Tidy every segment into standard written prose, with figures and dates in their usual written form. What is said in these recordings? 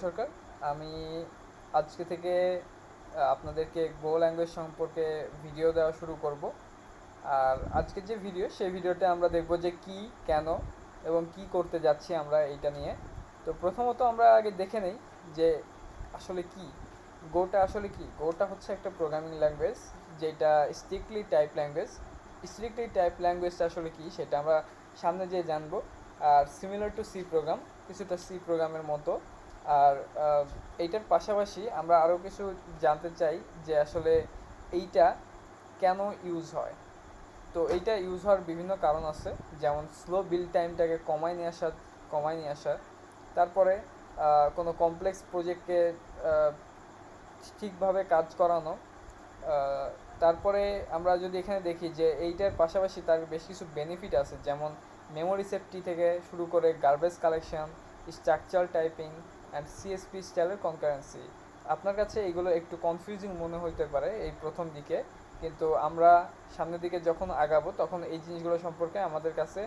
সরকার। আমি আজকে থেকে আপনাদেরকে গো ল্যাঙ্গুয়েজ সম্পর্কে ভিডিও দেওয়া শুরু করব। আর আজকের যে ভিডিও, সেই ভিডিওতে আমরা দেখব যে কি, কেন এবং কি করতে যাচ্ছি আমরা এইটা নিয়ে। তো প্রথমত আমরা আগে দেখে নেই যে আসলে কি গোটা আসলে কি। গোটা হচ্ছে একটা প্রোগ্রামিং ল্যাঙ্গুয়েজ, যেটা স্ট্রিক্টলি টাইপ ল্যাঙ্গুয়েজটা আসলে কি সেটা আমরা সামনে যেয়ে জানবো। Are similar to C program, কিছুটা সি প্রোগ্রামের মতো। আর এইটার পাশাপাশি আমরা আরও কিছু জানতে চাই যে আসলে এইটা কেন ইউজ হয়। তো এইটা ইউজ হওয়ার বিভিন্ন কারণ আছে, যেমন স্লো বিল্ড টাইমটাকে কমায় নিয়ে আসা। তারপরে কোনো কমপ্লেক্স প্রজেক্টকে ঠিকভাবে কাজ করানো। তারপরে আমরা যদি এখানে দেখি যে এইটার পাশাপাশি তার বেশ কিছু বেনিফিট আছে, যেমন মেমোরি সেফটি থেকে শুরু করে garbage collection, structure typing and CSP স্টাইলের কনকারেন্সি। আপনার কাছে এইগুলো একটু কনফিউজিং মনে হতে পারে এই প্রথম দিকে, কিন্তু আমরা সামনের দিকে যখন আগাবো তখন এই জিনিসগুলো সম্পর্কে আমাদের কাছে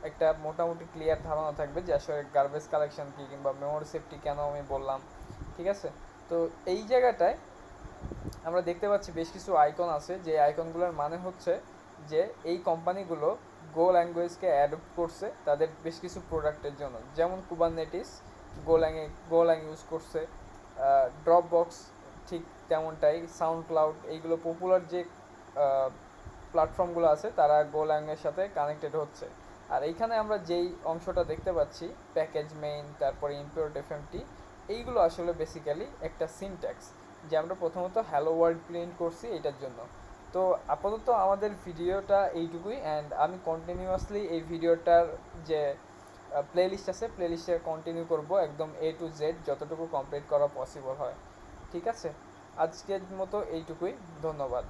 একটা মোটামুটি ক্লিয়ার ধারণা থাকবে যে আসলে গার্বেজ কালেকশন কী কিংবা মেমোরি সেফটি কেন আমি বললাম। ঠিক আছে? তো এই জায়গাটায় আমরা দেখতে পাচ্ছি বেশ কিছু আইকন আছে, যে আইকনগুলোর মানে হচ্ছে যে এই কোম্পানিগুলো গো ল্যাঙ্গুয়েজকে অ্যাডপ্ট করছে তাদের বেশ কিছু প্রোডাক্টের জন্য, যেমন কুবারনেটিস গোল্যাং ইউজ করছে, ড্রপ বক্স ঠিক তেমনটাই, সাউন্ড ক্লাউড, এইগুলো পপুলার যে প্ল্যাটফর্মগুলো আছে তারা গো ল্যাঙ্গুয়েজের সাথে কানেক্টেড হচ্ছে। আর এইখানে আমরা যেই অংশটা দেখতে পাচ্ছি, প্যাকেজ মেইন, তারপরে ইম্পোর্ট এফএমটি, এইগুলো আসলে বেসিক্যালি একটা সিনট্যাক্স, যে আমরা প্রথমত হ্যালো ওয়ার্ল্ড প্রিন্ট করছি এটার জন্য। তো আপাতত আমাদের ভিডিওটা এইটুকুই, অ্যান্ড আমি কন্টিনিউয়াসলি এই ভিডিওটার যে প্লেলিস্ট আছে, প্লেলিস্টে কন্টিনিউ করব একদম A to Z যতটুকু কমপ্লিট করা পসিবল হয়। ঠিক আছে, আজকের মতো এইটুকুই। ধন্যবাদ।